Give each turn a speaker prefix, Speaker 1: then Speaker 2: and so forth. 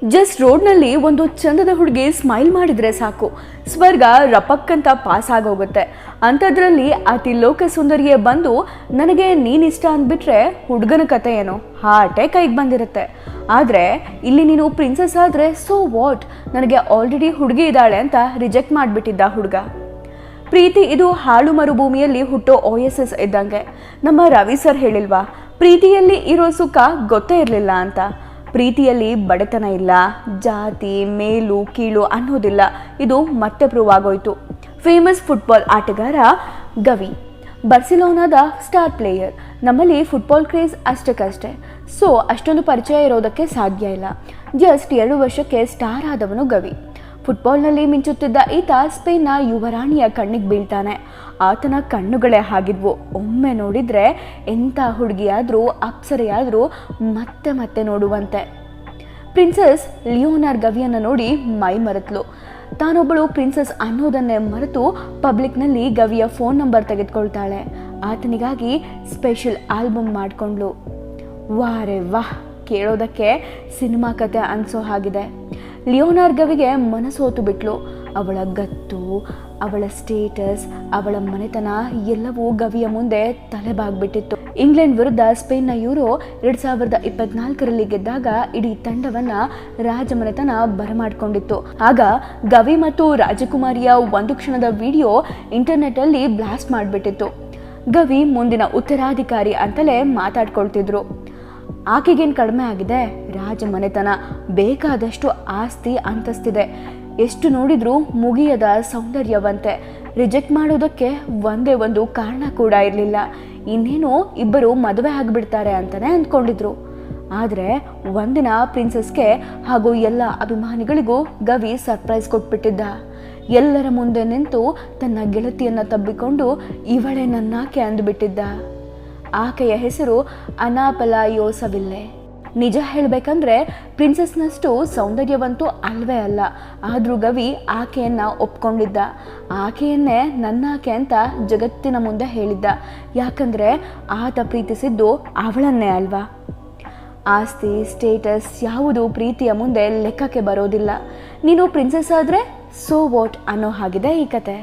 Speaker 1: Just ರೋಡ್ನಲ್ಲಿ ಒಂದು ಚಂದದ ಹುಡುಗಿ ಸ್ಮೈಲ್ ಮಾಡಿದ್ರೆ ಸಾಕು, ಸ್ವರ್ಗ ರಪಕ್ಕಂತ ಪಾಸ್ ಆಗೋಗುತ್ತೆ. ಅಂಥದ್ರಲ್ಲಿ ಅತಿ ಲೋಕ ಸುಂದರಿಯೇ ಬಂದು ನನಗೆ ನೀನಿಷ್ಟ ಅಂದ್ಬಿಟ್ರೆ ಹುಡುಗನ ಕತೆ ಏನೋ ಹಾರ್ಟೇ ಕೈಗೆ ಬಂದಿರುತ್ತೆ. ಆದರೆ ಇಲ್ಲಿ ನೀನು ಪ್ರಿನ್ಸಸ್ ಆದರೆ ಸೋ ವಾಟ್, ನನಗೆ ಆಲ್ರೆಡಿ ಹುಡುಗಿ ಇದ್ದಾಳೆ ಅಂತ ರಿಜೆಕ್ಟ್ ಮಾಡಿಬಿಟ್ಟಿದ್ದ ಹುಡುಗ. ಪ್ರೀತಿ ಇದು ಹಾಳು ಮರುಭೂಮಿಯಲ್ಲಿ ಹುಟ್ಟೋ OSS ಇದ್ದಂಗೆ. ನಮ್ಮ ರವಿ ಸರ್ ಹೇಳಿಲ್ವಾ, ಪ್ರೀತಿಯಲ್ಲಿ ಇರೋ ಸುಖ ಗೊತ್ತೇ ಇರಲಿಲ್ಲ ಅಂತ. ಪ್ರೀತಿಯಲ್ಲಿ ಬಡತನ ಇಲ್ಲ, ಜಾತಿ ಮೇಲು ಕೀಳು ಅನ್ನೋದಿಲ್ಲ. ಇದು ಮತ್ತೆ ಪ್ರೂವ್ ಆಗೋಯ್ತು. ಫೇಮಸ್ ಫುಟ್ಬಾಲ್ ಆಟಗಾರ ಗವಿ, ಬಾರ್ಸಿಲೋನಾದ ಸ್ಟಾರ್ ಪ್ಲೇಯರ್. ನಮ್ಮಲ್ಲಿ ಫುಟ್ಬಾಲ್ ಕ್ರೇಜ್ ಅಷ್ಟಕ್ಕಷ್ಟೇ, ಸೊ ಅಷ್ಟೊಂದು ಪರಿಚಯ ಇರೋದಕ್ಕೆ ಸಾಧ್ಯ ಇಲ್ಲ. ಜಸ್ಟ್ 2 ವರ್ಷಕ್ಕೆ ಸ್ಟಾರ್ ಆದವನು ಗವಿ. ಫುಟ್ಬಾಲ್ನಲ್ಲಿ ಮಿಂಚುತ್ತಿದ್ದ ಈತ ಸ್ಪೇನ್ನ ಯುವರಾಣಿಯ ಕಣ್ಣಿಗೆ ಬೀಳ್ತಾನೆ. ಆತನ ಕಣ್ಣುಗಳೇ ಹಾಗಿದ್ವು. ಒಮ್ಮೆ ನೋಡಿದರೆ ಎಂಥ ಹುಡುಗಿಯಾದರೂ ಅಪ್ಸರೆಯಾದರೂ ಮತ್ತೆ ಮತ್ತೆ ನೋಡುವಂತೆ. ಪ್ರಿನ್ಸಸ್ ಲಿಯೋನಾರ್ ಗವಿಯನ್ನು ನೋಡಿ ಮೈ ಮರೆತಳು. ತಾನೊಬ್ಬಳು ಪ್ರಿನ್ಸಸ್ ಅನ್ನೋದನ್ನೇ ಮರೆತು ಪಬ್ಲಿಕ್ನಲ್ಲಿ ಗವಿಯ ಫೋನ್ ನಂಬರ್ ತೆಗೆದುಕೊಳ್ತಾಳೆ. ಆತನಿಗಾಗಿ ಸ್ಪೆಷಲ್ ಆಲ್ಬಮ್ ಮಾಡಿಕೊಂಡ್ಳು. ವಾರೆ ವಾಹ್, ಕೇಳೋದಕ್ಕೆ ಸಿನಿಮಾ ಕತೆ ಅನಿಸೋ ಹಾಗಿದೆ. ಲಿಯೋನಾರ್ ಗವಿಗೆ ಮನಸ್ಸೋತು ಬಿಟ್ಲು. ಅವಳ ಗತ್ತು, ಅವಳ ಸ್ಟೇಟಸ್, ಅವಳ ಮನೆತನ ಎಲ್ಲವೂ ಗವಿಯ ಮುಂದೆ ತಲೆಬಾಗ್ಬಿಟ್ಟಿತ್ತು. ಇಂಗ್ಲೆಂಡ್ ವಿರುದ್ಧ ಸ್ಪೇನ್ನ ಯೂರೋ 2024ರಲ್ಲಿ ಗೆದ್ದಾಗ ಇಡೀ ತಂಡವನ್ನ ರಾಜಮನೆತನ ಬರಮಾಡ್ಕೊಂಡಿತ್ತು. ಆಗ ಗವಿ ಮತ್ತು ರಾಜಕುಮಾರಿಯ ಒಂದು ಕ್ಷಣದ ವಿಡಿಯೋ ಇಂಟರ್ನೆಟ್ ಅಲ್ಲಿ ಬ್ಲಾಸ್ಟ್ ಮಾಡಿಬಿಟ್ಟಿತ್ತು. ಗವಿ ಮುಂದಿನ ಉತ್ತರಾಧಿಕಾರಿ ಅಂತಲೇ ಮಾತಾಡ್ಕೊಳ್ತಿದ್ರು. ಆಕೆಗೇನು ಕಡಿಮೆ ಆಗಿದೆ? ರಾಜಮನೆತನ, ಬೇಕಾದಷ್ಟು ಆಸ್ತಿ ಅಂತಸ್ತಿದೆ, ಎಷ್ಟು ನೋಡಿದ್ರೂ ಮುಗಿಯದ ಸೌಂದರ್ಯವಂತೆ. ರಿಜೆಕ್ಟ್ ಮಾಡೋದಕ್ಕೆ ಒಂದೇ ಒಂದು ಕಾರಣ ಕೂಡ ಇರಲಿಲ್ಲ. ಇನ್ನೇನು ಇಬ್ಬರು ಮದುವೆ ಆಗಿಬಿಡ್ತಾರೆ ಅಂತಲೇ ಅಂದ್ಕೊಂಡಿದ್ರು. ಆದರೆ ಒಂದಿನ ಪ್ರಿನ್ಸಸ್ಗೆ ಹಾಗೂ ಎಲ್ಲ ಅಭಿಮಾನಿಗಳಿಗೂ ಗವಿ ಸರ್ಪ್ರೈಸ್ ಕೊಟ್ಬಿಟ್ಟಿದ್ದ. ಎಲ್ಲರ ಮುಂದೆ ನಿಂತು ತನ್ನ ಗೆಳತಿಯನ್ನು ತಬ್ಬಿಕೊಂಡು ಇವಳೇ ನನ್ನಾಕೆ ಅಂದುಬಿಟ್ಟಿದ್ದ. ಆಕೆಯ ಹೆಸರು ಅನಾಪಲ ಯೋಸವಿಲ್ಲೆ. ನಿಜ ಹೇಳಬೇಕಂದ್ರೆ ಪ್ರಿನ್ಸಸ್ನಷ್ಟು ಸೌಂದರ್ಯವಂತೂ ಅಲ್ವೇ ಅಲ್ಲ. ಆದರೂ ಗವಿ ಆಕೆಯನ್ನು ಒಪ್ಕೊಂಡಿದ್ದ. ಆಕೆಯನ್ನೇ ನನ್ನಾಕೆ ಅಂತ ಜಗತ್ತಿನ ಮುಂದೆ ಹೇಳಿದ್ದ. ಯಾಕಂದರೆ ಆತ ಪ್ರೀತಿಸಿದ್ದು ಅವಳನ್ನೇ ಅಲ್ವಾ. ಆಸ್ತಿ, ಸ್ಟೇಟಸ್ ಯಾವುದು ಪ್ರೀತಿಯ ಮುಂದೆ ಲೆಕ್ಕಕ್ಕೆ ಬರೋದಿಲ್ಲ. ನೀನು ಪ್ರಿನ್ಸಸ್ ಆದರೆ ಸೋ ವಾಟ್ ಅನ್ನೋ ಹಾಗಿದೆ ಈ ಕತೆ.